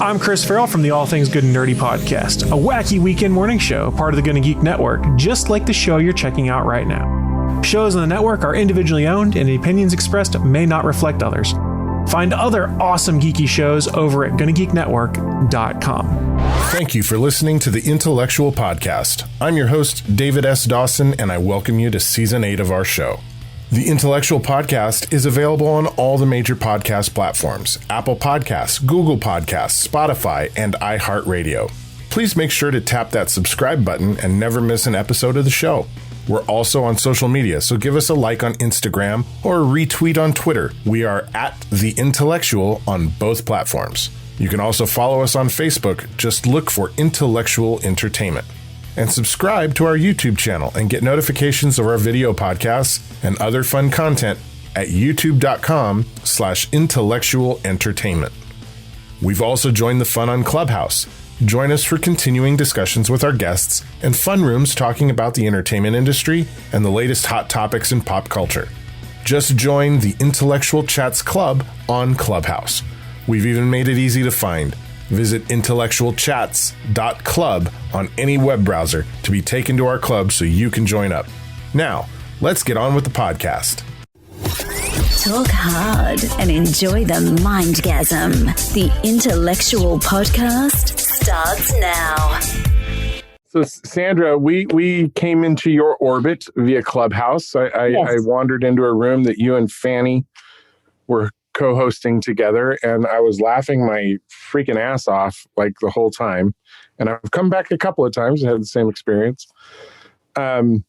I'm Chris Farrell from the All Things Good and Nerdy podcast, a wacky weekend morning show, part of the Gonna Geek Network, just like the show you're checking out right now. Shows on the network are individually owned, and the opinions expressed may not reflect others. Find other awesome geeky shows over at GonnaGeekNetwork.com. Thank you for listening to the Intellectual Podcast. I'm your host, David S. Dawson, and I welcome you to Season 8 of our show. The Intellectual Podcast is available on all the major podcast platforms: Apple Podcasts, Google Podcasts, Spotify, and iHeartRadio. Please make sure to tap that subscribe button and never miss an episode of the show. We're also on social media, so give us a like on Instagram or a retweet on Twitter. We are at The Intellectual on both platforms. You can also follow us on Facebook. Just look for Intellectual Entertainment. And subscribe to our YouTube channel and get notifications of our video podcasts and other fun content at youtube.com/intellectual entertainment. We've also joined the fun on Clubhouse. Join us for continuing discussions with our guests and fun rooms talking about the entertainment industry and the latest hot topics in pop culture. Just join the Intellectual Chats Club on Clubhouse. We've even made it easy to find. Visit intellectualchats.club on any web browser to be taken to our club so you can join up. Now, let's get on with the podcast. Talk hard and enjoy the mindgasm. The Intellectual Podcast starts now. So, Sandra, we came into your orbit via Clubhouse. I wandered into a room that you and Fanny were co-hosting together, and I was laughing my freaking ass off like the whole time. And I've come back a couple of times and had the same experience. Can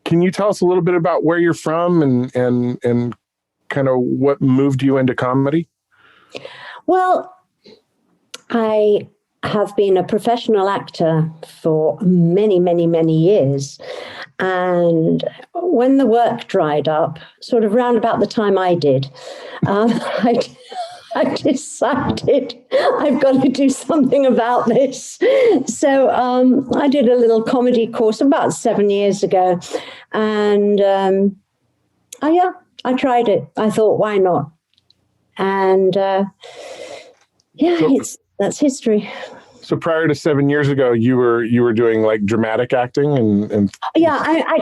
you tell us a little bit about where you're from and kind of what moved you into comedy? Well, I have been a professional actor for many, many, many years. And when the work dried up, sort of round about the time I did, I decided I've got to do something about this. So I did a little comedy course about 7 years ago. And I tried it. I thought, why not? And that's history. So prior to 7 years ago, you were doing like dramatic acting and yeah. I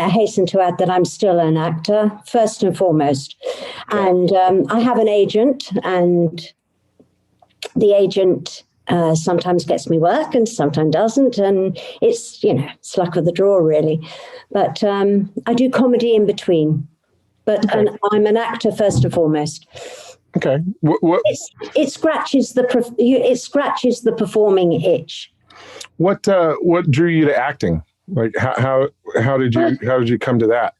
hasten to add that I'm still an actor first and foremost, and I have an agent, and the agent sometimes gets me work and sometimes doesn't, and it's luck of the draw really. But I do comedy in between, and I'm an actor first and foremost. Okay. What? It scratches the performing itch. What drew you to acting? Like how did you come to that?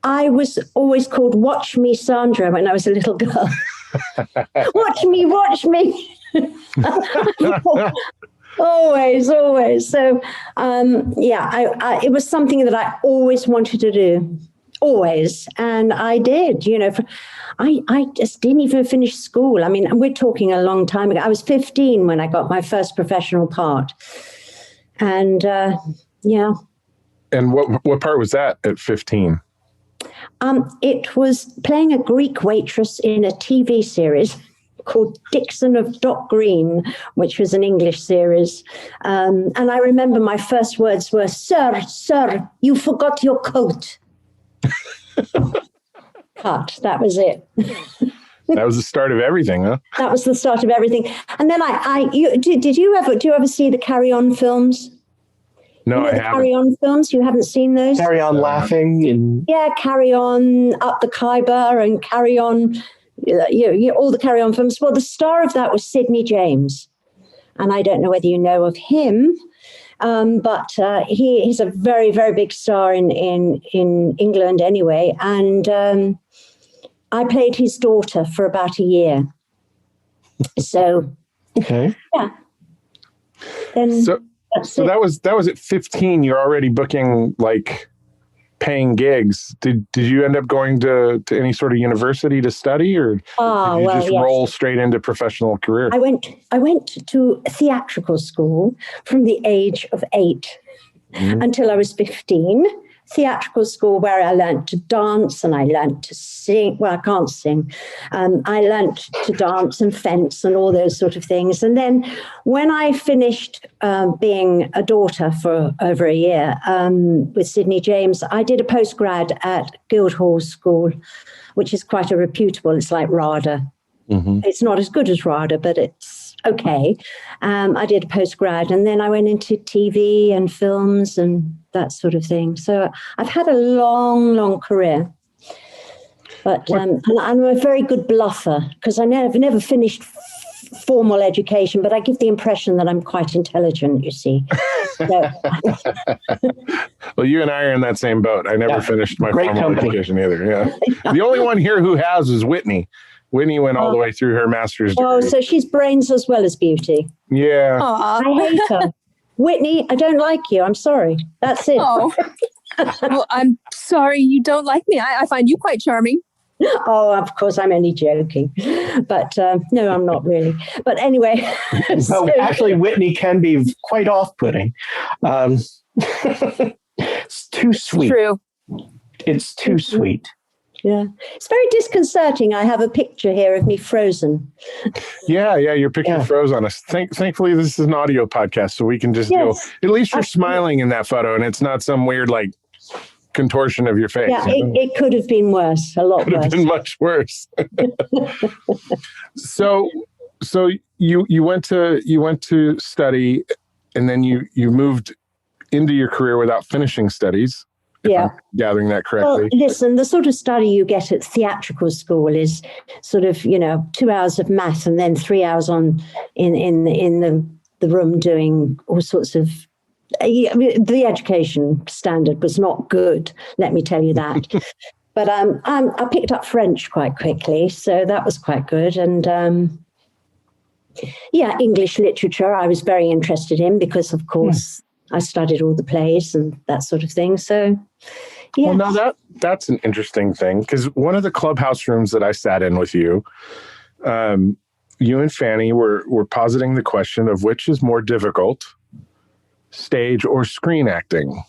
I was always called "Watch Me, Sandra" when I was a little girl. Watch me. always. So it was something that I always wanted to do. Always. And I did, I just didn't even finish school. I mean, we're talking a long time ago. I was 15 when I got my first professional part. And And what part was that at 15? It was playing a Greek waitress in a TV series called Dixon of Dock Green, which was an English series. And I remember my first words were, Sir, you forgot your coat. Cut. That was it. That was the start of everything, huh? That was the start of everything. And then do you ever see the Carry On films? No, I haven't. Carry On films? You haven't seen those? Carry On Laughing and Carry On Up the Khyber and Carry On. All the Carry On films. Well, the star of that was Sidney James, and I don't know whether you know of him. But he's a very, very big star in England anyway. And I played his daughter for about a year. So, okay. Yeah. Then so that was at 15. You're already booking like paying gigs. Did you end up going to any sort of university to study, or did you just roll straight into professional career? I went to theatrical school from the age of 8 until I was 15. theatrical school where I learned to dance and I learned to sing. Well, I can't sing. I learned to dance and fence and all those sort of things. And then when I finished being a daughter for over a year with Sydney James, I did a postgrad at Guildhall School, which is quite a reputable, it's like RADA. Mm-hmm. It's not as good as RADA, but it's okay. I did a postgrad and then I went into TV and films and that sort of thing. So I've had a long career. But and I'm a very good bluffer because I never finished formal education, but I give the impression that I'm quite intelligent, you see. So, well, you and I are in that same boat. I never finished my formal education either. Yeah. The only one here who has is Whitney. Whitney went all the way through her master's degree. Oh, so she's brains as well as beauty. Yeah. Aww. I hate her. Whitney, I don't like you. I'm sorry. That's it. Oh. Well, I'm sorry you don't like me. I find you quite charming. Oh, of course, I'm only joking. But no, I'm not really. But anyway. So actually, Whitney can be quite off-putting. It's too sweet. True. It's too sweet. Yeah. It's very disconcerting. I have a picture here of me frozen. Yeah, your picture froze on us. Thankfully, this is an audio podcast, so we can just go, at least you're smiling in that photo, and it's not some weird, like, contortion of your face. Yeah, it could have been worse, a lot worse. Could have been much worse. So you went to study, and then you moved into your career without finishing studies. I'm gathering that correctly. Well, listen, the sort of study you get at theatrical school is sort of 2 hours of math and then 3 hours in the room doing all sorts of. The education standard was not good, let me tell you that. But I picked up French quite quickly, so that was quite good. And English literature I was very interested in because, of course, I studied all the plays and that sort of thing. So, yeah. Well, now that's an interesting thing because one of the clubhouse rooms that I sat in with you, you and Fanny were positing the question of which is more difficult, stage or screen acting.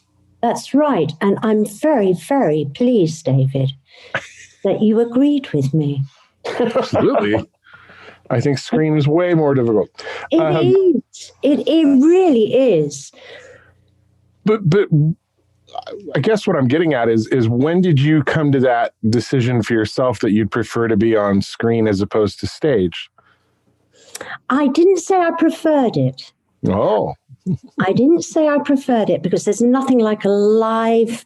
That's right. And I'm very, very pleased, David, that you agreed with me. Absolutely. I think screen is way more difficult. It is. It really is. But I guess what I'm getting at is when did you come to that decision for yourself that you'd prefer to be on screen as opposed to stage? I didn't say I preferred it. Oh. I didn't say I preferred it because there's nothing like a live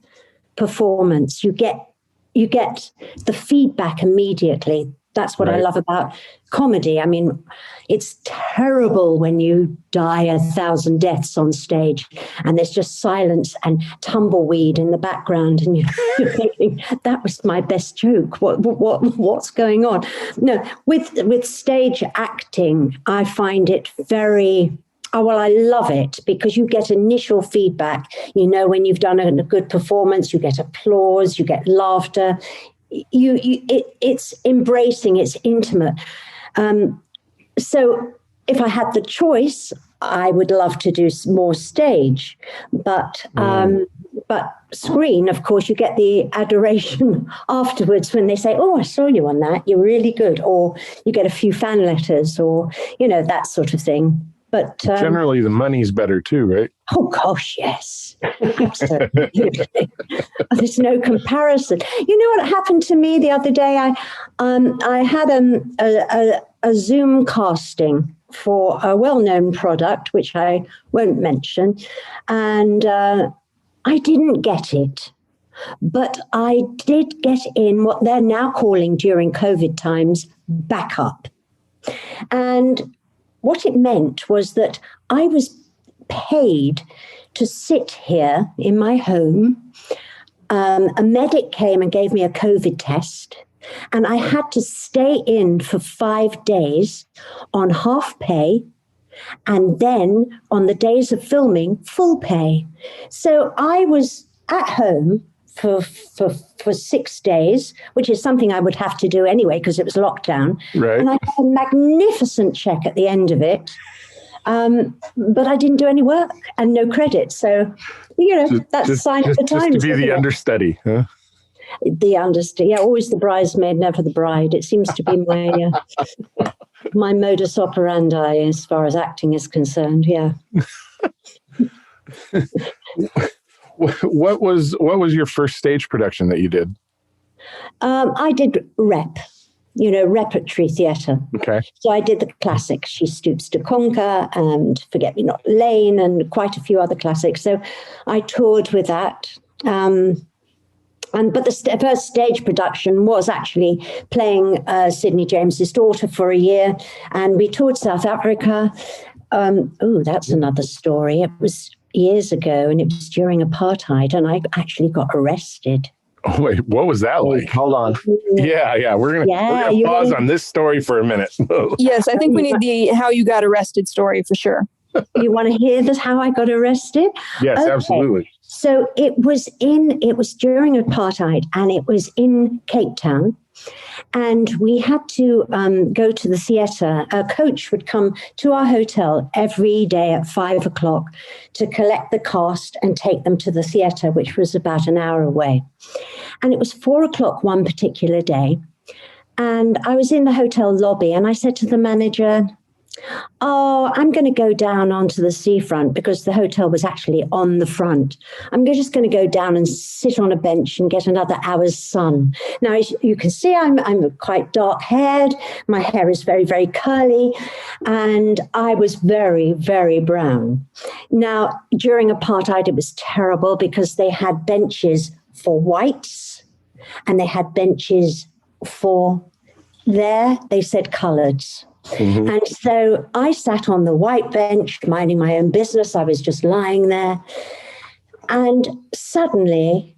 performance. You get the feedback immediately. That's what I love about comedy. I mean, it's terrible when you die 1,000 deaths on stage and there's just silence and tumbleweed in the background and you're thinking, that was my best joke. What's going on? No, with stage acting, I find it very... Oh, well, I love it because you get initial feedback. When you've done a good performance, you get applause, you get laughter. It's embracing, it's intimate. So if I had the choice, I would love to do more stage, but screen, of course, you get the adoration afterwards when they say, "Oh, I saw you on that. You're really good," or you get a few fan letters, or that sort of thing. But generally, the money's better too, right? Oh gosh, yes, absolutely. There's no comparison. You know what happened to me the other day? I had a Zoom casting for a well-known product, which I won't mention, and I didn't get it. But I did get in what they're now calling during COVID times backup, and what it meant was that I was paid to sit here in my home. A medic came and gave me a COVID test, and I had to stay in for 5 days on half pay, and then on the days of filming, full pay. So I was at home for 6 days, which is something I would have to do anyway because it was lockdown. Right. And I got a magnificent check at the end of it. But I didn't do any work and no credit. So, that's a sign of the times. Just to be the understudy, huh? The understudy, always the bridesmaid, never the bride. It seems to be my modus operandi as far as acting is concerned. Yeah. What was your first stage production that you did? I did repertory theatre. Okay. So I did the classics, She Stoops to Conquer and Forget Me Not Lane and quite a few other classics. So I toured with that. But the first stage production was actually playing Sidney James's daughter for a year. And we toured South Africa. That's another story. It was years ago and it was during apartheid and I actually got arrested. Oh, wait, what was that like? Hold on. Yeah. We're gonna pause on this story for a minute. Yes, I think we need the how you got arrested story for sure. You want to hear this? How I got arrested? Yes, okay. Absolutely. So it was during apartheid, and it was in Cape Town, and we had to go to the theatre. A coach would come to our hotel every day at 5:00 to collect the cast and take them to the theatre, which was about an hour away. And it was 4:00 one particular day, and I was in the hotel lobby, and I said to the manager, I'm going to go down onto the seafront because the hotel was actually on the front. I'm just going to go down and sit on a bench and get another hour's sun. Now, as you can see, I'm quite dark-haired. My hair is very, very curly, and I was very, very brown. Now, during apartheid, it was terrible because they had benches for whites and they had benches for they said coloreds. Mm-hmm. And so I sat on the white bench, minding my own business. I was just lying there. And suddenly,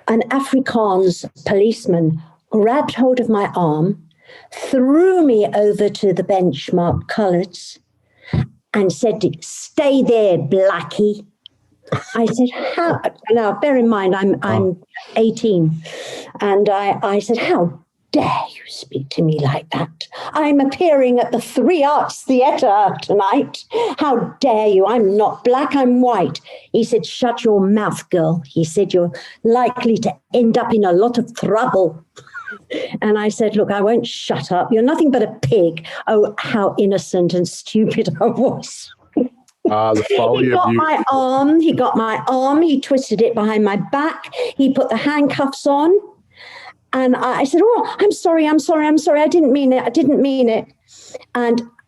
an Afrikaans policeman grabbed hold of my arm, threw me over to the bench marked coloureds, and said, "Stay there, blackie." I said, "How?" Now, bear in mind, I'm 18. And I said, "How dare you speak to me like that? I'm appearing at the Three Arts Theatre tonight. How dare you? I'm not black, I'm white." He said, "Shut your mouth, girl." He said, "You're likely to end up in a lot of trouble." And I said, "Look, I won't shut up. You're nothing but a pig." Oh, how innocent and stupid I was. The folly He got of you. He got my arm. He twisted it behind my back. He put the handcuffs on. And I said, "Oh, I'm sorry. I didn't mean it.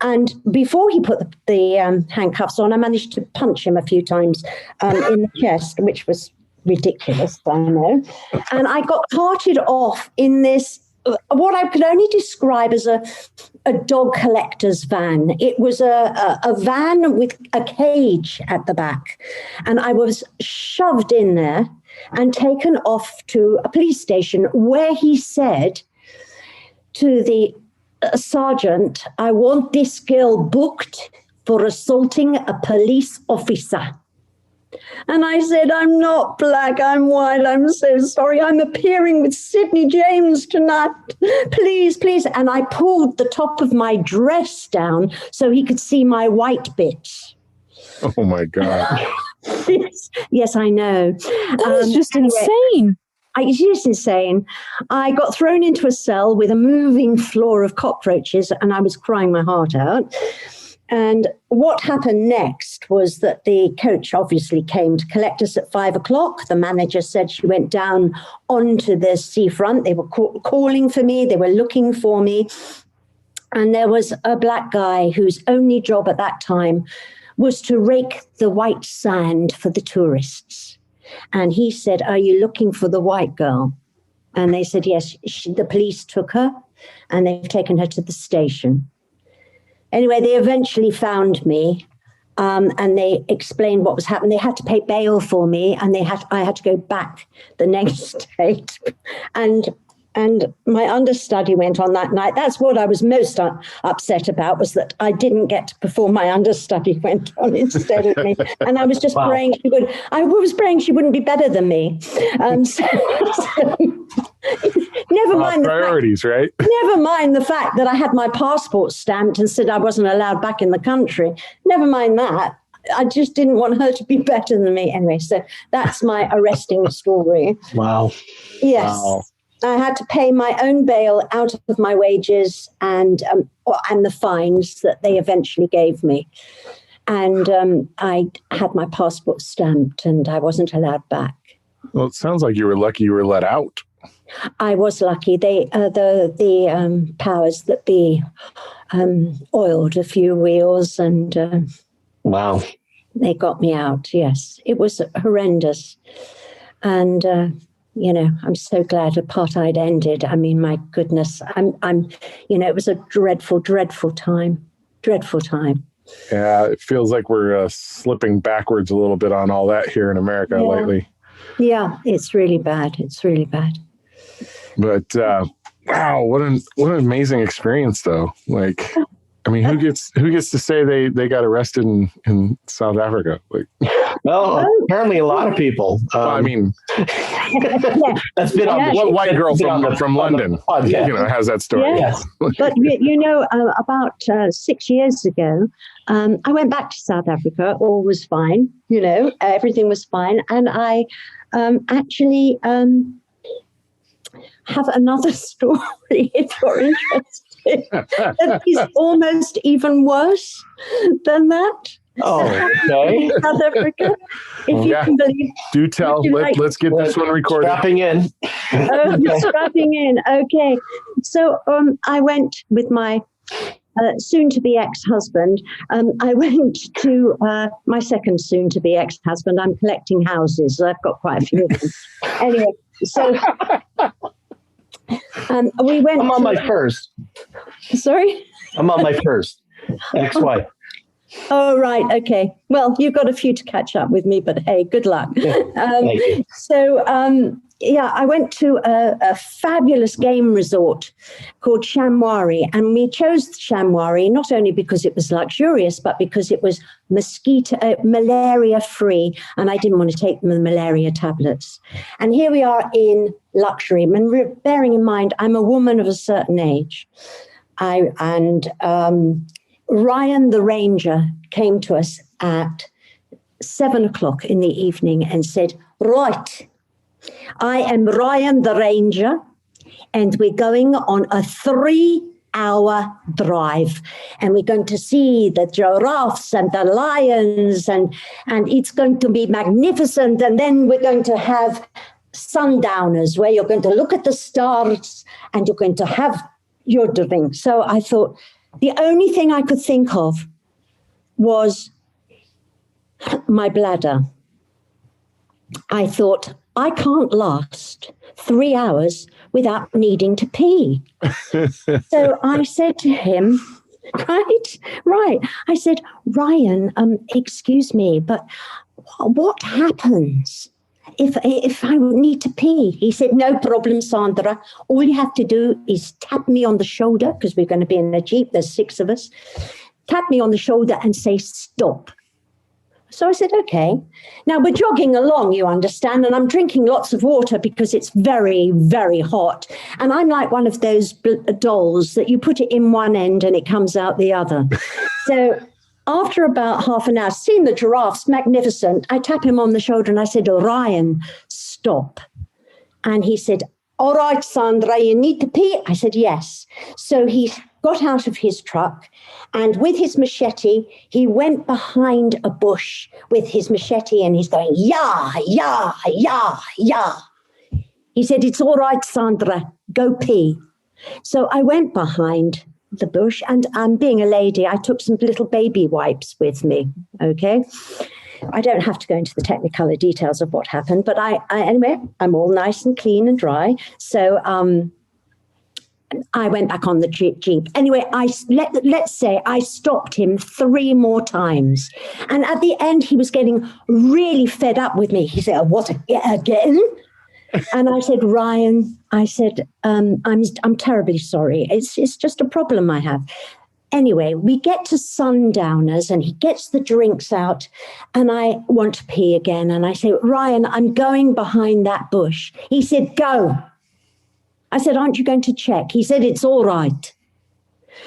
And before he put the handcuffs on, I managed to punch him a few times in the chest, which was ridiculous, I know. And I got carted off in this, what I could only describe as a dog collector's van. It was a van with a cage at the back. And I was shoved in there and taken off to a police station where he said to the sergeant, "I want this girl booked for assaulting a police officer." And I said, "I'm not black, I'm white. I'm so sorry. I'm appearing with Sidney James tonight. Please, please." And I pulled the top of my dress down so he could see my white bits. Oh, my God. Yes, I know. That is just insane. It is insane. I got thrown into a cell with a moving floor of cockroaches, and I was crying my heart out. And what happened next was that the coach obviously came to collect us at 5:00. The manager said she went down onto the seafront. They were calling for me. They were looking for me. And there was a black guy whose only job at that time was to rake the white sand for the tourists. And he said, "Are you looking for the white girl?" And they said, "Yes." The police took her and they've taken her to the station. Anyway, they eventually found me and they explained what was happening. They had to pay bail for me and I had to go back the next day. And And my understudy went on that night. That's what I was most upset about, was that I didn't get to perform. My understudy went on instead of me. And I was just praying she would. I was praying she wouldn't be better than me. So never mind priorities, right? Never mind the fact that I had my passport stamped and said I wasn't allowed back in the country. Never mind that. I just didn't want her to be better than me. Anyway, so that's my arresting story. Wow. Yes. Wow. I had to pay my own bail out of my wages and the fines that they eventually gave me. And I had my passport stamped and I wasn't allowed back. Well, it sounds like you were lucky you were let out. I was lucky. The powers that be oiled a few wheels and wow, they got me out. Yes, it was horrendous. And I'm so glad apartheid ended. I mean, my goodness, it was a dreadful, dreadful time. Dreadful time. Yeah, it feels like we're slipping backwards a little bit on all that here in America lately. Yeah, it's really bad. It's really bad. But wow, what an amazing experience, though. Like, I mean, who gets to say they got arrested in South Africa? Like, well, apparently a lot of people. I mean, that's been on what white girl from London, has that story. Yes. But about 6 years ago, I went back to South Africa. All was fine. Everything was fine, and I actually have another story if you're interested. That is almost even worse than that. Oh, okay. South Africa, if you can believe. Do tell. Let's get this one recorded. Strapping in. Strapping in. Okay. So I went with my soon-to-be ex-husband. I went to my second soon-to-be ex-husband. I'm collecting houses. So I've got quite a few of them. Anyway, so we went. I'm on my first. Sorry? I'm on my first ex-wife. Oh, right. Okay. Well, you've got a few to catch up with me, but hey, good luck. Thank you. So, I went to a fabulous game resort called Shamwari, and we chose Shamwari not only because it was luxurious, but because it was malaria-free, and I didn't want to take the malaria tablets. And here we are in luxury, and bearing in mind, I'm a woman of a certain age. Ryan the ranger came to us at 7:00 in the evening and said, "Right, I am Ryan the ranger, and we're going on a 3-hour drive, and we're going to see the giraffes and the lions, and it's going to be magnificent. And then we're going to have sundowners where you're going to look at the stars and you're going to have your drink." So I thought, the only thing I could think of was my bladder. I thought, I can't last 3 hours without needing to pee. So I said to him, right. I said, "Ryan, excuse me, but what happens if I need to pee?" He said, "No problem, Sandra. All you have to do is tap me on the shoulder," because we're going to be in a Jeep. There's 6 of us. "Tap me on the shoulder and say, 'Stop.'" So I said, okay. Now we're jogging along, you understand, and I'm drinking lots of water because it's very, very hot. And I'm like one of those dolls that you put it in one end and it comes out the other. So after about half an hour, seeing the giraffes, magnificent, I tap him on the shoulder and I said, "Ryan, stop." And he said, "All right, Sandra, you need to pee?" I said, "Yes." So he got out of his truck, and with his machete, he went behind a bush with his machete, and he's going, "Yeah, yeah, yeah, yeah." He said, "It's all right, Sandra, go pee." So I went behind the bush, and being a lady, I took some little baby wipes with me, okay? I don't have to go into the technicolor details of what happened, but anyway, I'm all nice and clean and dry. So I went back on the Jeep. Anyway, let's say I stopped him 3 more times. And at the end, he was getting really fed up with me. He said, "What, again?" And I said, Ryan, I said, I'm terribly sorry. It's just a problem I have. Anyway, we get to Sundowners and he gets the drinks out and I want to pee again. And I say, Ryan, I'm going behind that bush. He said, go. I said, aren't you going to check? He said, it's all right.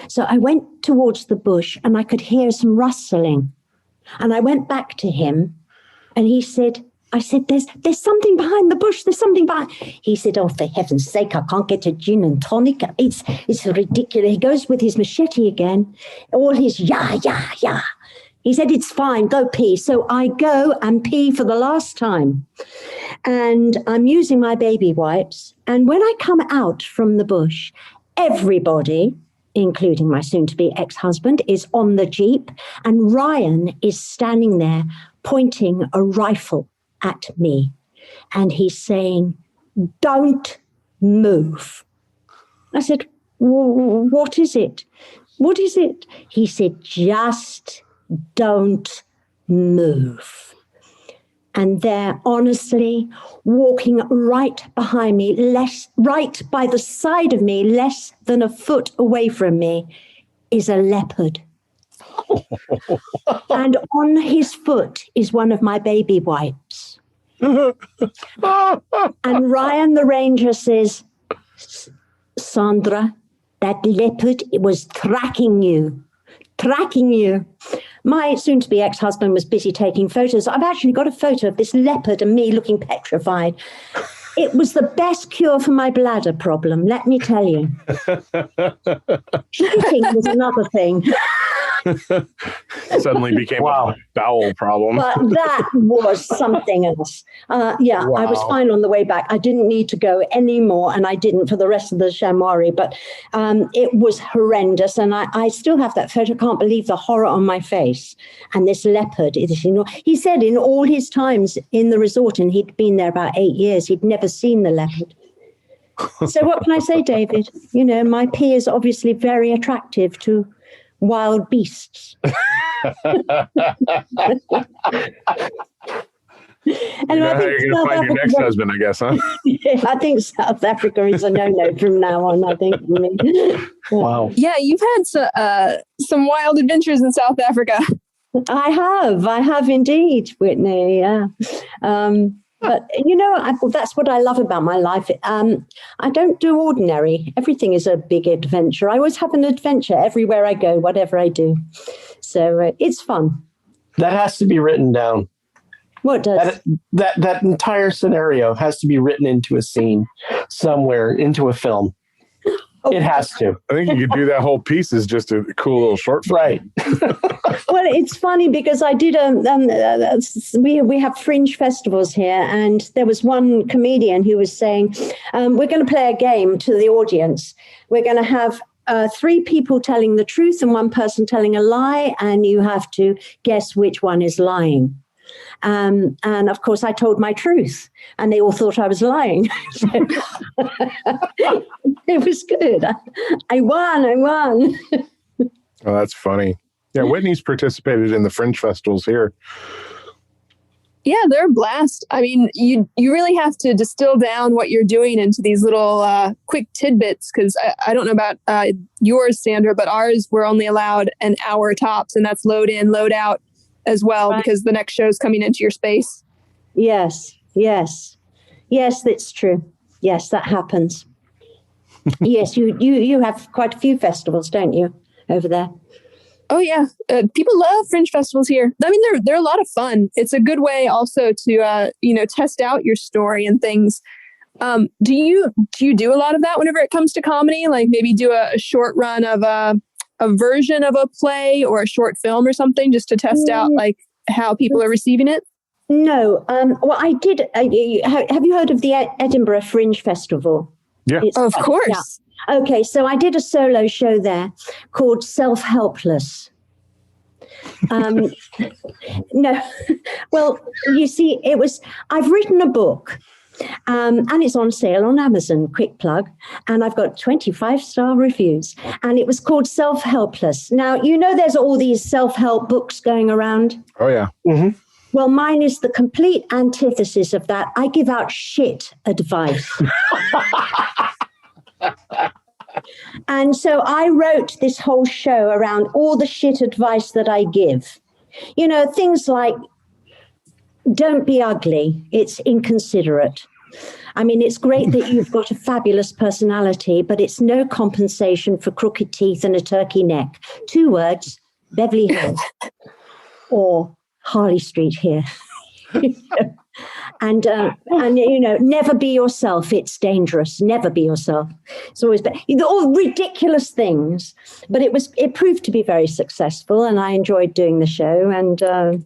So I went towards the bush and I could hear some rustling. And I went back to him and he said, I said, there's something behind the bush. There's something behind. He said, oh, for heaven's sake, I can't get a gin and tonic. It's ridiculous. He goes with his machete again. All his yeah. He said, it's fine. Go pee. So I go and pee for the last time. And I'm using my baby wipes. And when I come out from the bush, everybody, including my soon-to-be ex-husband, is on the Jeep. And Ryan is standing there pointing a rifle at me. And he's saying, don't move. I said, what is it? What is it? He said, just don't move. And there, honestly, walking right behind me, right by the side of me, less than a foot away from me, is a leopard. And on his foot is one of my baby wipes. And Ryan the ranger says, Sandra, that leopard was tracking you. My soon-to-be ex-husband was busy taking photos. I've actually got a photo of this leopard and me looking petrified. It was the best cure for my bladder problem, let me tell you. Shooting was another thing. Suddenly became a bowel problem. But that was something else. Wow. I was fine on the way back. I didn't need to go anymore, and I didn't for the rest of the chamois, but it was horrendous. And I still have that photo. I can't believe the horror on my face. And this leopard, he said in all his times in the resort, and he'd been there about 8 years, he'd never seen the leopard. So what can I say, David? You know, my pee is obviously very attractive to wild beasts. You know how you're going to find your next husband, I guess, huh? Yeah, I think South Africa is a no-no from now on, I think. For me. Wow. Yeah, you've had some wild adventures in South Africa. I have indeed, Whitney, yeah. But, you know, that's what I love about my life. I don't do ordinary. Everything is a big adventure. I always have an adventure everywhere I go, whatever I do. So it's fun. That has to be written down. What does? That entire scenario has to be written into a scene somewhere, into a film. It has to. I think you could do that whole piece as just a cool little short film. Right. Well, it's funny because I did we have fringe festivals here, and there was one comedian who was saying, we're going to play a game to the audience. We're going to have 3 people telling the truth and 1 person telling a lie, and you have to guess which one is lying. And of course, I told my truth, and they all thought I was lying. It was good. I won. Oh, that's funny. Yeah, Whitney's participated in the fringe festivals here. Yeah, they're a blast. I mean, you really have to distill down what you're doing into these little quick tidbits, because I don't know about yours, Sandra, but ours, we're only allowed an hour tops, and that's load in, load out as well, right, because the next show's coming into your space. Yes, that's true. Yes, that happens. Yes, you have quite a few festivals, don't you, over there? Oh, yeah. People love fringe festivals here. I mean, they're a lot of fun. It's a good way also to, test out your story and things. Do you do a lot of that whenever it comes to comedy? Like maybe do a short run of a version of a play or a short film or something just to test out like how people are receiving it? No. Well, I did. Have you heard of the Edinburgh Fringe Festival? Yeah. Of course. Yeah. Okay, so I did a solo show there called Self-Helpless. No, well, you see, I've written a book and it's on sale on Amazon, quick plug, and I've got 25-star reviews, and it was called Self-Helpless. Now, you know, there's all these self-help books going around. Oh, yeah. Mm-hmm. Well, mine is the complete antithesis of that. I give out shit advice. And so I wrote this whole show around all the shit advice that I give. You know, things like, don't be ugly. It's inconsiderate. I mean, it's great that you've got a fabulous personality, but it's no compensation for crooked teeth and a turkey neck. 2 words, Beverly Hills or Harley Street here. And you know, never be yourself. It's dangerous. Never be yourself. It's always all ridiculous things, but it proved to be very successful, and I enjoyed doing the show. And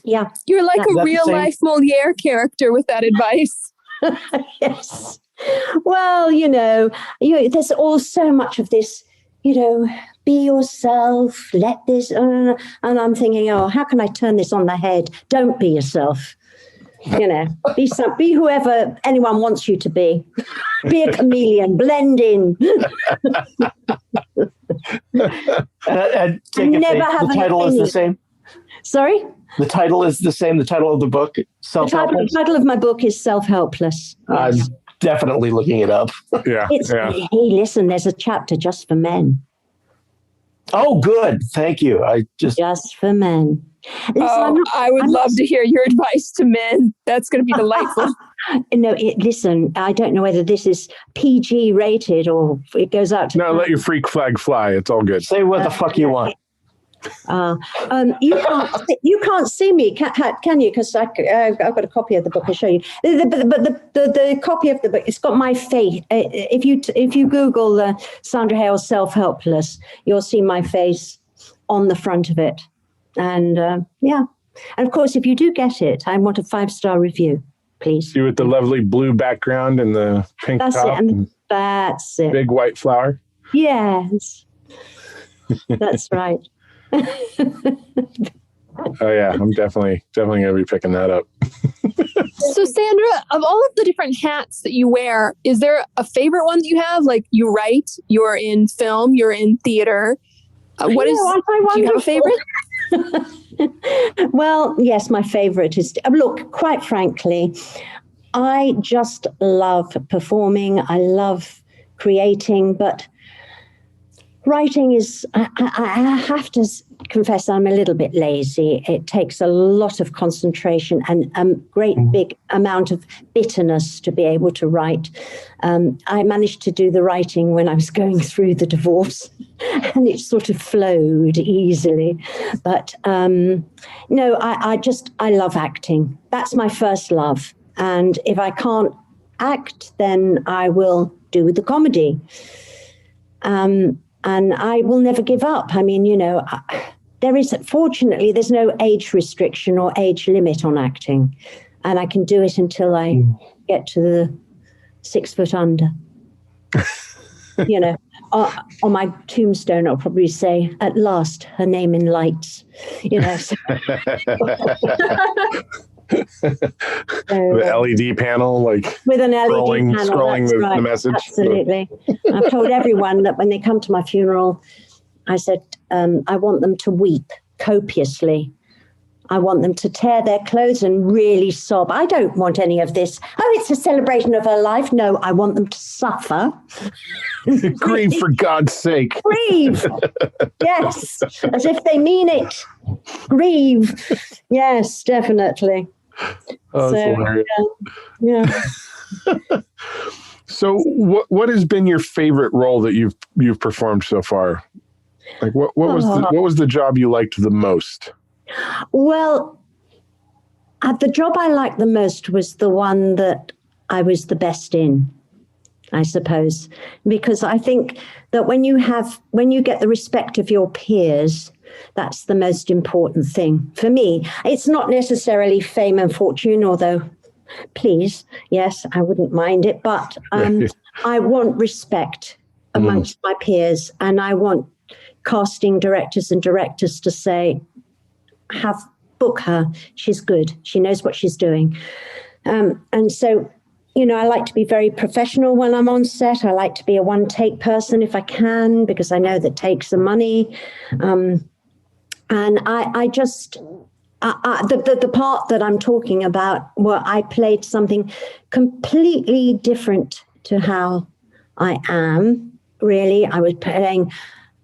yeah, you're like a real life Moliere character with that advice. Yes. Well, you know, there's all so much of this, you know, be yourself, let this, and I'm thinking, oh, how can I turn this on the head? Don't be yourself. You know, be whoever anyone wants you to be. Be a chameleon, blend in. And never have the title is the same. Sorry? The title is the same. The title of the book, Self-Helpless? The title of my book is Self-Helpless. I'm definitely looking it up. Yeah. Hey, listen, there's a chapter just for men. Oh, good. Thank you. Just for men. Listen, I would love to hear your advice to men. That's going to be delightful. No, listen, I don't know whether this is PG rated or it goes out to... No, let your freak flag fly. It's all good. Say what the fuck you want. You can't see me, can you? Because I've got a copy of the book. I'll show you. But the copy of the book, it's got my face. If you Google Sandra Hale Self-Helpless, you'll see my face on the front of it. And yeah, and of course, if you do get it, I want a 5-star review, please. You with the lovely blue background and the pink top. That's it. Big white flower. Yes, that's right. Oh yeah, I'm definitely gonna be picking that up. So Sandra, of all of the different hats that you wear, is there a favorite one that you have? Like you write, you're in film, you're in theater. Do you have a favorite? Well, yes, my favorite is, look, quite frankly, I just love performing. I love creating, but writing is, I have to confess, I'm a little bit lazy. It takes a lot of concentration and a great big amount of bitterness to be able to write. I managed to do the writing when I was going through the divorce and it sort of flowed easily. But no, I love acting. That's my first love. And if I can't act, then I will do the comedy. And I will never give up. I mean, you know, fortunately, there's no age restriction or age limit on acting. And I can do it until I get to the 6 foot under. You know, on my tombstone, I'll probably say, at last, her name in lights. You know. So. The LED panel, like with an LED scrolling panel, the message. Absolutely. I've told everyone that when they come to my funeral, I said, I want them to weep copiously. I want them to tear their clothes and really sob. I don't want any of this. Oh, it's a celebration of her life. No, I want them to suffer. Grieve, for God's sake. Grieve. Yes, as if they mean it. Grieve. Yes, definitely. Oh, that's hilarious. Yeah. So what has been your favorite role that you've performed so far? Like what was the job you liked the most? Well, the job I liked the most was the one that I was the best in, I suppose, because I think that when you get the respect of your peers, that's the most important thing. For me, it's not necessarily fame and fortune, although, please, yes, I wouldn't mind it, but I want respect amongst my peers, and I want casting directors and directors to say, book her. She's good. She knows what she's doing. And so, you know, I like to be very professional when I'm on set. I like to be a one-take person if I can, because I know that takes the money. And I just the part that I'm talking about, where I played something completely different to how I am, really. I was playing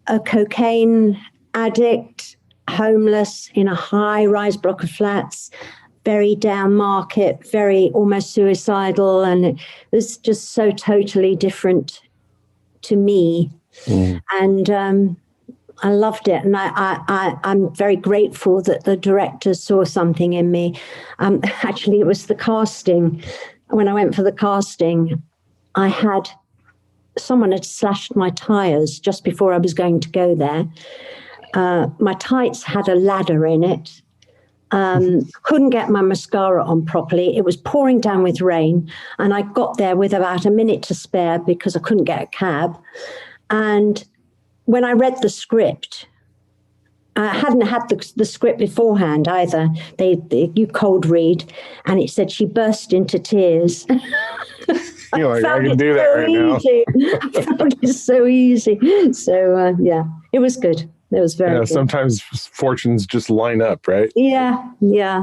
a cocaine addict, homeless in a high-rise block of flats, very down market, very almost suicidal, and it was just so totally different to me. And I loved it, and I'm very grateful that the director saw something in me. Actually, it was the casting. When I went for the casting, someone had slashed my tires just before I was going to go there. My tights had a ladder in it. Couldn't get my mascara on properly. It was pouring down with rain, and I got there with about a minute to spare because I couldn't get a cab. And when I read the script, I hadn't had the script beforehand either. You cold read, and it said she burst into tears. You're like, I can do that right now. I found it so easy. So, yeah, it was good. It was very good. Sometimes fortunes just line up, right? Yeah,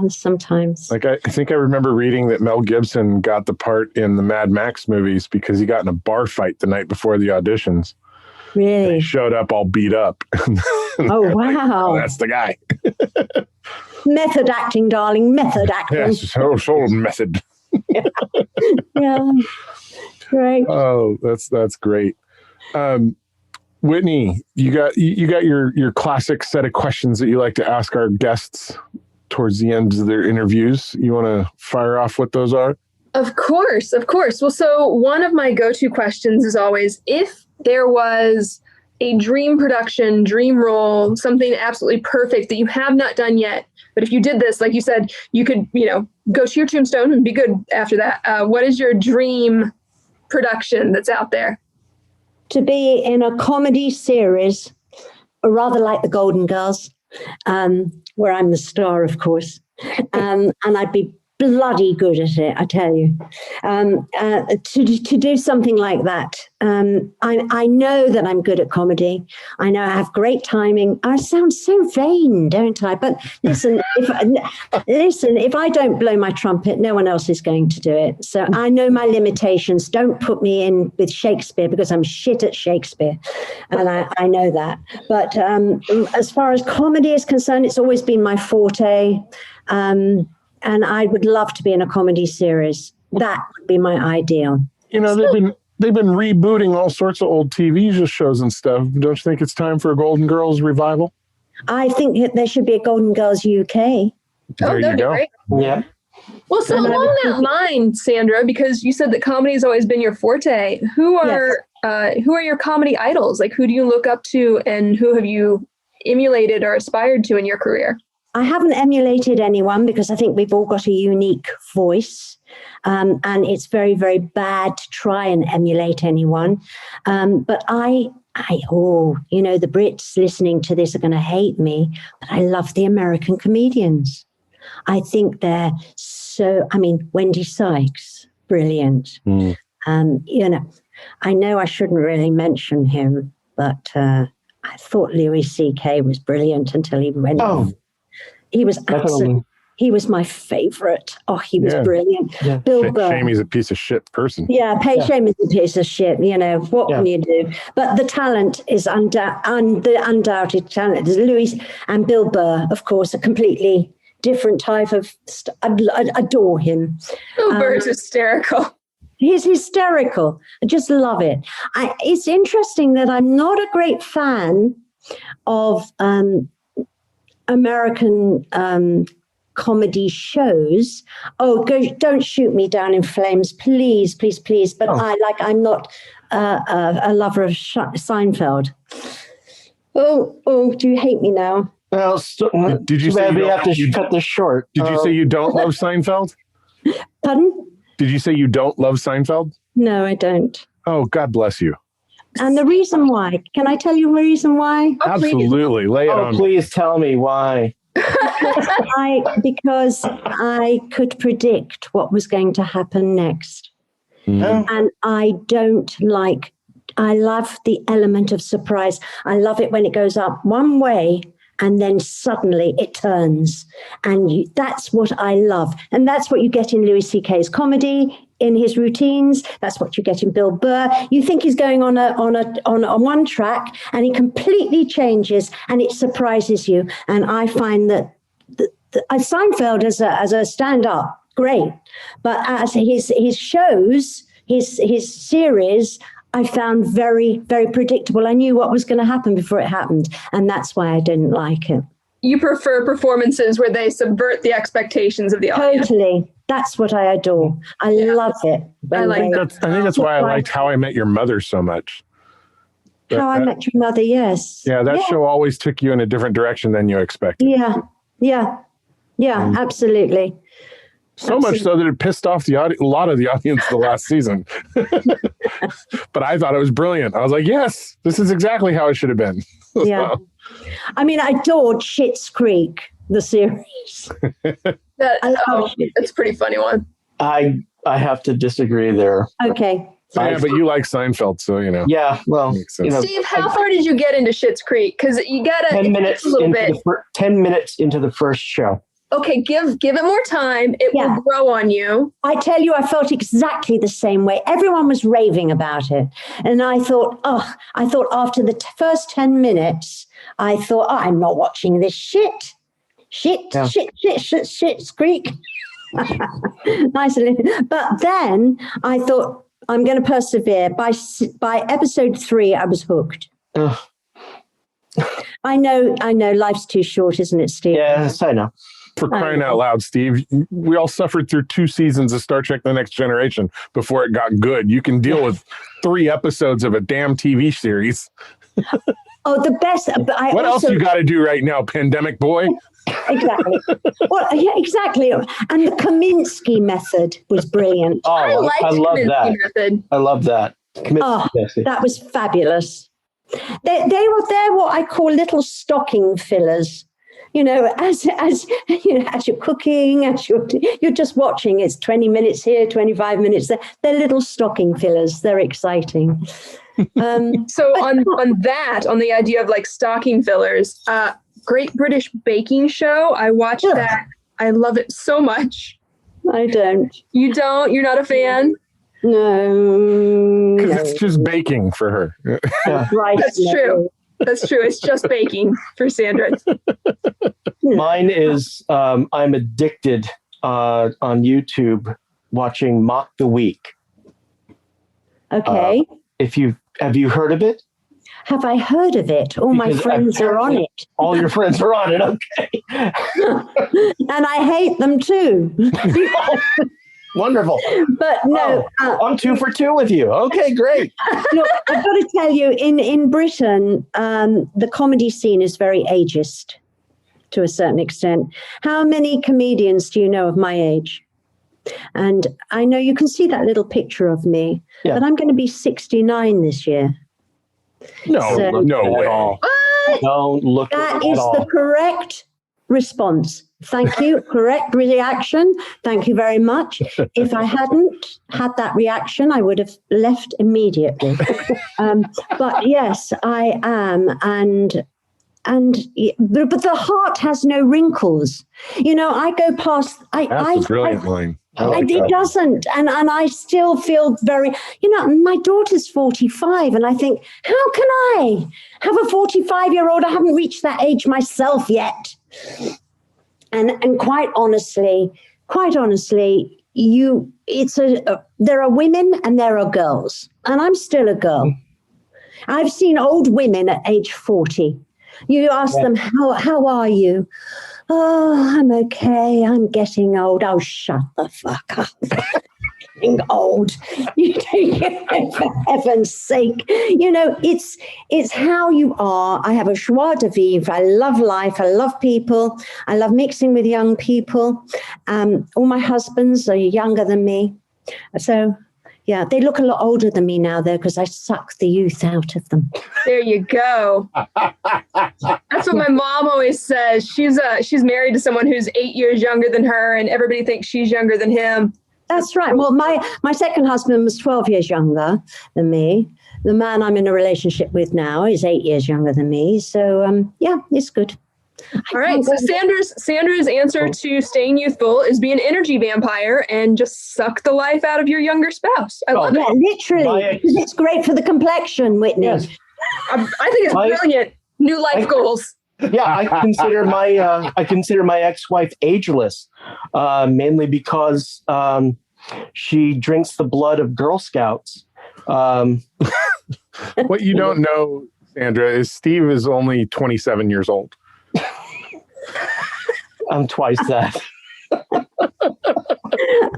sometimes. Like I think I remember reading that Mel Gibson got the part in the Mad Max movies because he got in a bar fight the night before the auditions. Really? He showed up all beat up. Oh, wow. That's the guy. Method acting, darling. Method acting. Yes, so method. Yeah. Great. Oh, that's great. Whitney, you got your classic set of questions that you like to ask our guests towards the end of their interviews. You want to fire off what those are? Of course. Well, so one of my go-to questions is always, if there was a dream production, dream role, something absolutely perfect that you have not done yet, but if you did this, like you said, you could, go to your tombstone and be good after that. What is your dream production that's out there? To be in a comedy series, or rather like the Golden Girls, where I'm the star, of course, and I'd be bloody good at it, I tell you. To do something like that, I know that I'm good at comedy. I know I have great timing. I sound so vain, don't I? But listen, if I don't blow my trumpet, no one else is going to do it. So I know my limitations. Don't put me in with Shakespeare because I'm shit at Shakespeare, and I know that. But as far as comedy is concerned, it's always been my forte. And I would love to be in a comedy series. That would be my ideal. They've been rebooting all sorts of old TV shows and stuff. Don't you think it's time for a Golden Girls revival? I think there should be a Golden Girls UK. There you go. Great. Yeah. Well, so along that line, Sandra, because you said that comedy has always been your forte, who are your comedy idols? Like, who do you look up to, and who have you emulated or aspired to in your career? I haven't emulated anyone because I think we've all got a unique voice, and it's very, very bad to try and emulate anyone. But the Brits listening to this are going to hate me, but I love the American comedians. I think they're Wendy Sykes, brilliant. I know I shouldn't really mention him, but I thought Louis C.K. was brilliant until he went off. He was absolutely. He was my favorite. Oh, he was brilliant. Yeah. Bill Burr. Shame he's a piece of shit person. Yeah, shame is a piece of shit. What can you do? But the talent is the undoubted talent is Louis and Bill Burr, of course, a completely different type of. I adore him. Bill Burr is hysterical. He's hysterical. I just love it. It's interesting that I'm not a great fan of American comedy shows. Don't shoot me down in flames, please. But I'm not a lover of Seinfeld. Oh, do you hate me now? Well, did you say we have to cut this short? Did you say you don't love Seinfeld? Pardon? Did you say you don't love Seinfeld? No, I don't. Oh, God bless you. And the reason why, can I tell you the reason why? Absolutely. Lay it on me. Please tell me why. Because I could predict what was going to happen next. And I love the element of surprise. I love it when it goes up one way and then suddenly it turns. And that's what I love. And that's what you get in Louis C.K.'s comedy, in his routines. That's what you get in Bill Burr. You think he's going on one track, and he completely changes, and it surprises you. And I find that Seinfeld as a stand-up, great, but as his shows, his series, I found very, very predictable. I knew what was going to happen before it happened, and that's why I didn't like it. You prefer performances where they subvert the expectations of the audience. Totally. That's what I adore. I love it. I think that's why I liked How I Met Your Mother so much. How I Met Your Mother, yes. Yeah, that show always took you in a different direction than you expected. Yeah, absolutely. So much so that it pissed off a lot of the audience the last season. But I thought it was brilliant. I was like, yes, this is exactly how it should have been. Yeah. I mean, I adored Schitt's Creek, the series. That's a pretty funny one. I have to disagree there. Okay. Yeah, but you like Seinfeld, so you know. Yeah, well, Steve, how far did you get into Schitt's Creek? Because you got 10 minutes 10 minutes into the first show. Okay, give it more time. It will grow on you. I tell you, I felt exactly the same way. Everyone was raving about it. And I thought after the first 10 minutes, I thought, I'm not watching this shit. Schitt's Creek. Nice. But then I thought, I'm going to persevere. By episode 3, I was hooked. Ugh. I know. Life's too short, isn't it, Steve? Yes, I know. For crying out loud, Steve, we all suffered through 2 seasons of Star Trek The Next Generation before it got good. You can deal with 3 episodes of a damn TV series. Oh, the best. What else you got to do right now, pandemic boy? Exactly. Well, yeah, exactly. And the Kaminsky method was brilliant. Oh, I love that. Method. I love that. That was fabulous. They're what I call little stocking fillers. You know, as you're cooking, you're just watching. It's 20 minutes here, 25 minutes there. They're little stocking fillers. They're exciting. So on the idea of like stocking fillers, Great British Baking Show. I watched that. I love it so much. I don't. You don't? You're not a fan? No. Because it's just baking for her. Right. That's true. That's true. It's just baking for Sandra. Mine is I'm addicted on YouTube watching Mock the Week. Okay. Have you heard of it? Have I heard of it? All my friends are on it. All your friends are on it. Okay. And I hate them too. Wonderful. But no. I'm 2 for 2 with you. Okay, great. Look, I've got to tell you, in Britain, the comedy scene is very ageist to a certain extent. How many comedians do you know of my age? And I know you can see that little picture of me, but I'm going to be 69 this year. No way. Don't look at it at all. That is the correct response. Thank you. Correct reaction. Thank you very much. If I hadn't had that reaction, I would have left immediately. But yes, I am. But the heart has no wrinkles. You know, I go past. That's a brilliant line. It doesn't. And I still feel very, my daughter's 45 and I think, how can I have a 45-year-old? I haven't reached that age myself yet. And quite honestly, there are women and there are girls. And I'm still a girl. I've seen old women at age 40. You ask them, how are you? Oh, I'm okay. I'm getting old. Oh, shut the fuck up. Getting old. For heaven's sake. It's how you are. I have a joie de vivre. I love life. I love people. I love mixing with young people. All my husbands are younger than me. So, yeah, they look a lot older than me now, though, because I suck the youth out of them. There you go. That's what my mom always says. She's married to someone who's 8 years younger than her, and everybody thinks she's younger than him. That's right. Well, my second husband was 12 years younger than me. The man I'm in a relationship with now is 8 years younger than me. So, yeah, it's good. All right. So Sandra's answer to staying youthful is be an energy vampire and just suck the life out of your younger spouse. I love it. Yeah, literally. It's great for the complexion, Whitney. Yes. I think it's brilliant. New life goals. Yeah, I consider my ex-wife ageless, mainly because she drinks the blood of Girl Scouts. What you don't know, Sandra, is Steve is only 27 years old. I'm twice that.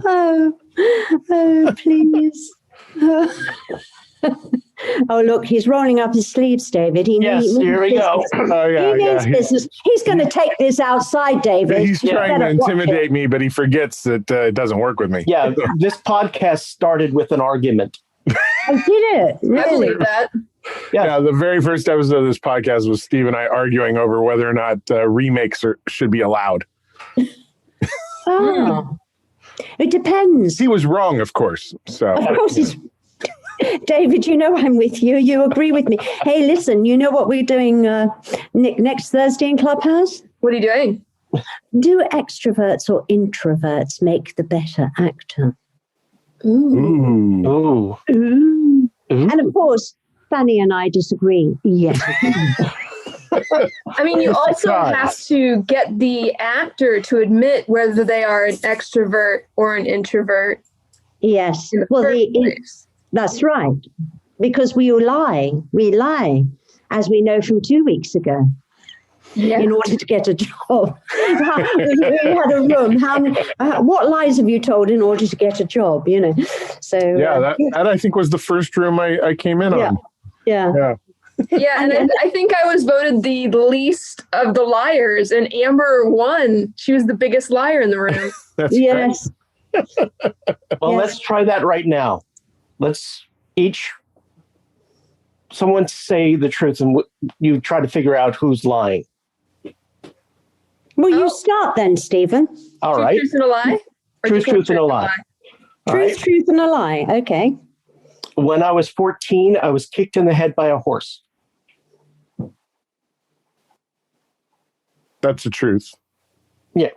Oh, please. Oh, look, he's rolling up his sleeves, David. Here we go. Oh, yeah, he needs business. He's going to take this outside, David. He's trying to intimidate me, but he forgets that it doesn't work with me. Yeah, this podcast started with an argument. I did it. Really? I believe that. Yeah, the very first episode of this podcast was Steve and I arguing over whether or not remakes should be allowed. Oh, it depends. He was wrong, of course. So, of course, he's. David, you know I'm with you. You agree with me. Hey, listen, you know what we're doing next Thursday in Clubhouse? What are you doing? Do extroverts or introverts make the better actor? Ooh. Ooh. Ooh. And of course, Fanny and I disagree. Yes. I mean, you also have to get the actor to admit whether they are an extrovert or an introvert. Yes. Well, that's right. Because we lie. We lie, as we know from 2 weeks ago. Yeah. In order to get a job. We had a room. What lies have you told in order to get a job? You know, so yeah, that I think was the first room I came in on. Yeah. Yeah, and I think I was voted the least of the liars, and Amber won. She was the biggest liar in the room. That's yes. Well, let's try that right now. Let's someone say the truth, and you try to figure out who's lying. Well, you start then, Stephen. All right. Truth and a lie? Truth, and a lie. Truth and a lie. Okay. When I was 14, I was kicked in the head by a horse. That's the truth. Yeah.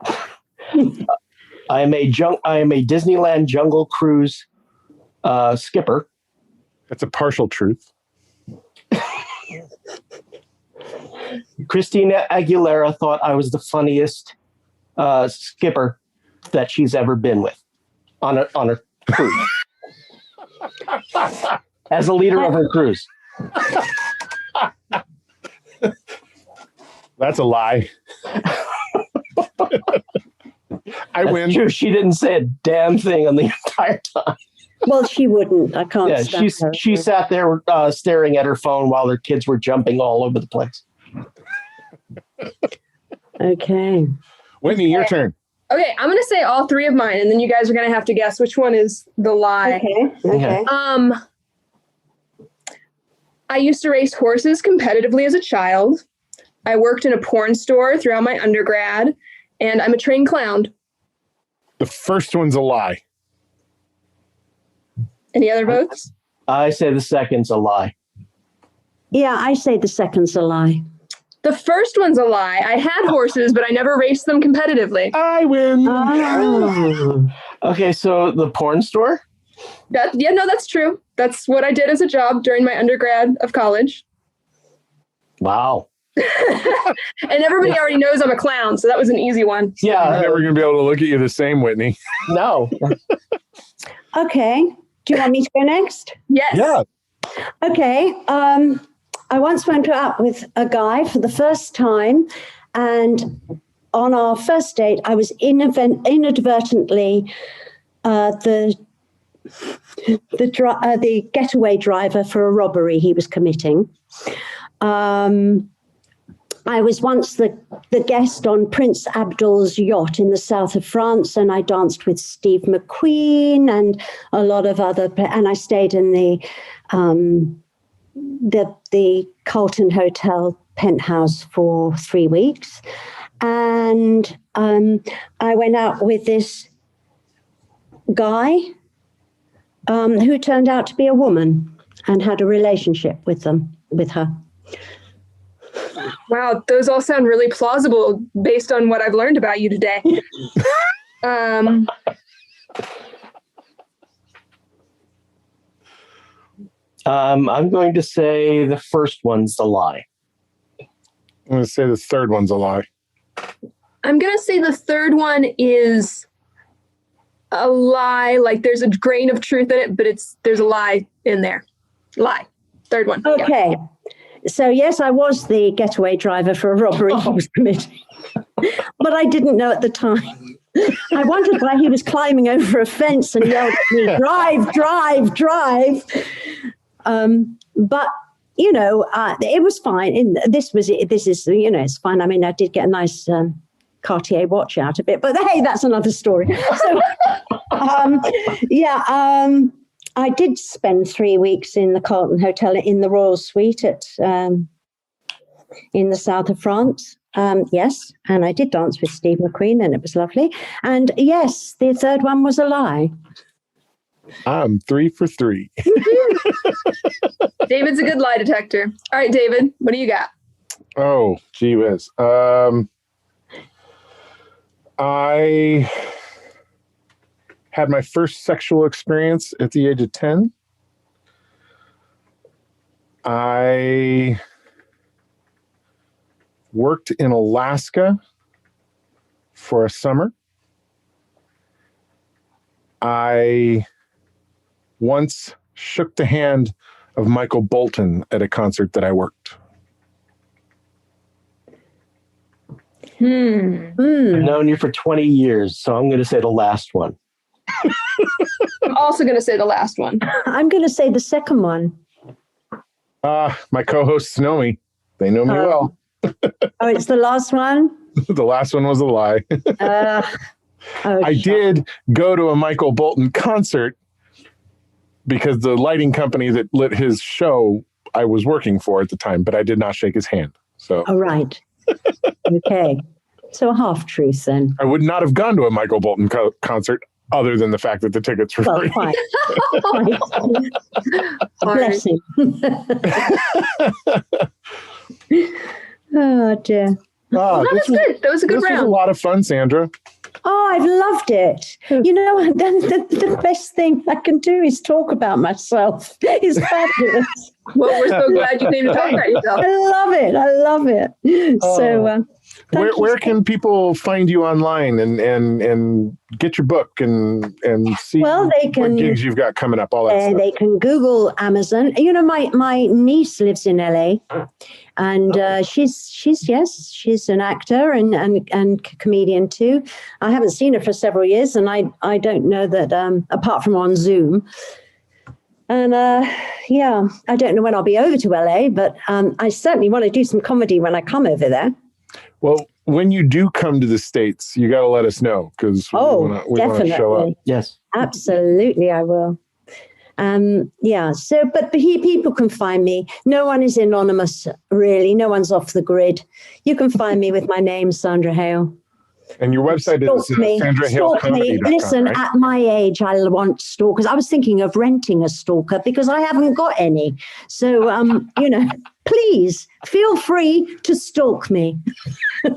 I am a Disneyland Jungle Cruise skipper. That's a partial truth. Christina Aguilera thought I was the funniest skipper that she's ever been with on a cruise. As a leader of her cruise. That's a lie. That's win. True. She didn't say a damn thing on the entire time. Well, she wouldn't. I can't. Yeah, she sat there staring at her phone while her kids were jumping all over the place. Okay. Whitney, your turn. Okay, I'm going to say all three of mine, and then you guys are going to have to guess which one is the lie. Okay. I used to race horses competitively as a child. I worked in a porn store throughout my undergrad, and I'm a trained clown. The first one's a lie. Any other votes? I say the second's a lie. Yeah, I say the second's a lie. The first one's a lie. I had horses, but I never raced them competitively. I win. Oh. Okay, so the porn store? That's true. That's what I did as a job during my undergrad of college. Wow. And everybody already knows I'm a clown, so that was an easy one. Yeah. I'm never going to be able to look at you the same, Whitney. No. Okay. Do you want me to go next? Yes. Yeah. Okay. I once went out with a guy for the first time, and on our first date, I was inadvertently the getaway driver for a robbery he was committing. I was once the guest on Prince Abdul's yacht in the south of France, and I danced with Steve McQueen and a lot of other, and I stayed in the Carlton Hotel penthouse for 3 weeks. And I went out with this guy who turned out to be a woman and had a relationship with her. Wow, those all sound really plausible based on what I've learned about you today. I'm going to say the first one's a lie. I'm going to say the third one's a lie. I'm going to say the third one is a lie. Like there's a grain of truth in it, but there's a lie in there. Lie. Third one. Okay. Yeah. So, yes, I was the getaway driver for a robbery he was committing. But I didn't know at the time. I wondered why he was climbing over a fence and yelled at me, drive, drive, drive. But, you know, it was fine. This is, you know, it's fine. I mean, I did get a nice Cartier watch out of it. But, hey, that's another story. So, I did spend 3 weeks in the Carlton Hotel in the Royal Suite in the south of France. Yes, and I did dance with Steve McQueen, and it was lovely. And yes, the third one was a lie. I'm 3 for 3. David's a good lie detector. All right, David, what do you got? Oh, gee whiz. I had my first sexual experience at the age of 10. I worked in Alaska for a summer. I once shook the hand of Michael Bolton at a concert that I worked. I've known you for 20 years, so I'm going to say the last one. I'm also going to say the last one. I'm going to say the second one. My co-hosts know me. They know me well. Oh, it's the last one? The last one was a lie. I did go to a Michael Bolton concert because the lighting company that lit his show I was working for at the time, but I did not shake his hand. So, oh, right. Okay. So a half truth then. I would not have gone to a Michael Bolton concert other than the fact that the tickets were free. Fine. Bless him. Oh, dear. Well, that was good. That was a good round. This was a lot of fun, Sandra. Oh, I've loved it. You know, the best thing I can do is talk about myself. It's fabulous. Well, we're so glad you came to talk about yourself. I love it. So, where can people find you online and get your book and see what gigs you've got coming up? All that stuff. They can Google Amazon. You know, my niece lives in LA, and she's an actor and comedian too. I haven't seen her for several years, and I don't know that apart from on Zoom. And I don't know when I'll be over to LA, but I certainly want to do some comedy when I come over there. Well, when you do come to the States, you got to let us know because we want to show up. Yes, absolutely, I will. So, but people can find me. No one is anonymous, really. No one's off the grid. You can find me with my name, Sandra Hale. And your website is SandraHaleComedy.com. Listen, right? At my age, I want stalkers. I was thinking of renting a stalker because I haven't got any. So, please feel free to stalk me.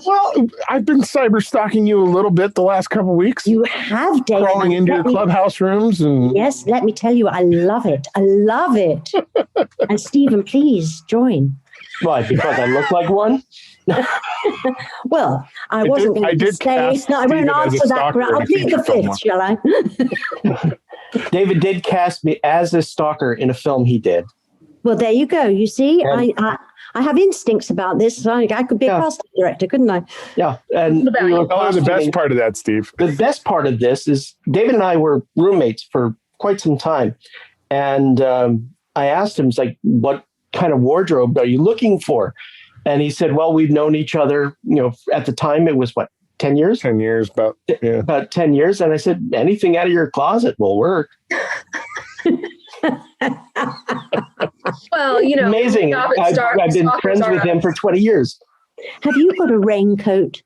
Well, I've been cyber stalking you a little bit the last couple of weeks. You have, David. Crawling into your clubhouse rooms. Yes, let me tell you, I love it. I love it. And Stephen, please join. Why? Because I look like one? Well, I wasn't going to say. No, I won't answer that. I'll plead the fifth, shall I? David did cast me as a stalker in a film he did. Well, there you go. You see, I have instincts about this. I could be a casting director, couldn't I? Yeah. And the best part of that, Steve. The best part of this is David and I were roommates for quite some time. And I asked him, what kind of wardrobe are you looking for? And he said, well, we've known each other, at the time it was 10 years? 10 years, about 10 years. And I said, anything out of your closet will work. Well, amazing. I've been friends with him for 20 years. Have you got a raincoat,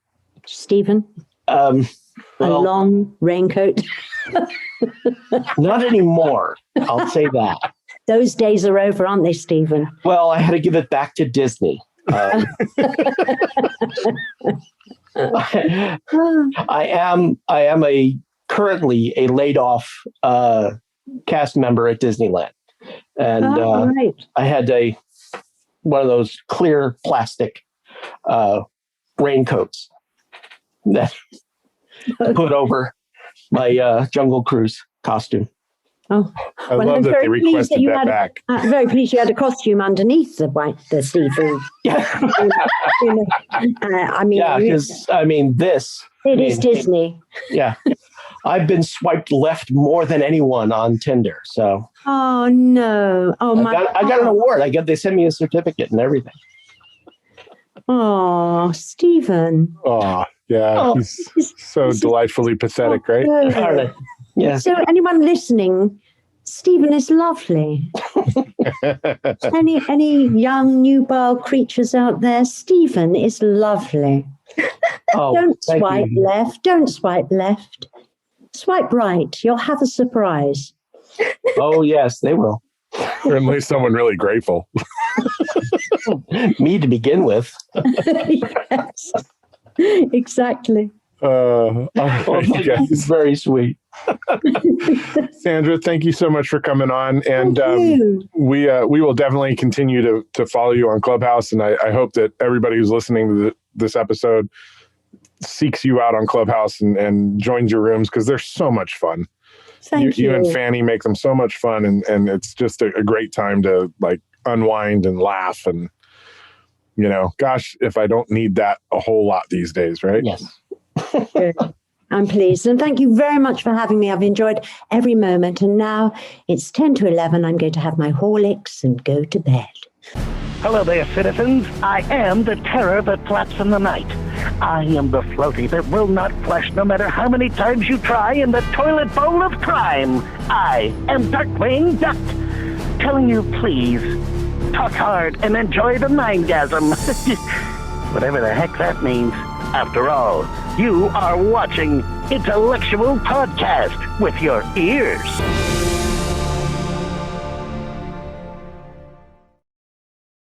Stephen? A long raincoat? Not anymore. I'll say that. Those days are over, aren't they, Stephen? Well, I had to give it back to Disney. I am currently a laid off cast member at Disneyland, and right. I had one of those clear plastic raincoats that put over my Jungle Cruise costume. Oh, I love that they requested that back. Very pleased you had a costume underneath the seafood. Yeah. I mean, yeah, because this. It is Disney. Yeah. I've been swiped left more than anyone on Tinder. So. Oh no! Oh my! I got an award. They sent me a certificate and everything. Oh, Stephen. Oh, yeah. He's so delightfully pathetic, right? No. Yeah. So anyone listening, Stephen is lovely. any young nubile creatures out there, Stephen is lovely. Don't swipe left. Don't swipe left. Swipe right. You'll have a surprise. Oh, yes, they will. Or at least someone really grateful. Me to begin with. Yes. Exactly. It's very sweet. Sandra, thank you so much for coming on, and we will definitely continue to follow you on Clubhouse, and I hope that everybody who's listening to this episode seeks you out on Clubhouse and joins your rooms, because they're so much fun. Thank you. You and Fanny make them so much fun, and it's just a great time to like unwind and laugh, and gosh, if I don't need that a whole lot these days, right? Yes. Good. I'm pleased. And thank you very much for having me. I've enjoyed every moment. And now it's 10 to 11. I'm going to have my Horlicks and go to bed. Hello there, citizens. I am the terror that flaps in the night. I am the floaty that will not flush no matter how many times you try in the toilet bowl of crime. I am Darkwing Duck, telling you please, talk hard and enjoy the mindgasm. Whatever the heck that means. After all, you are watching Intellectual Podcast with your ears.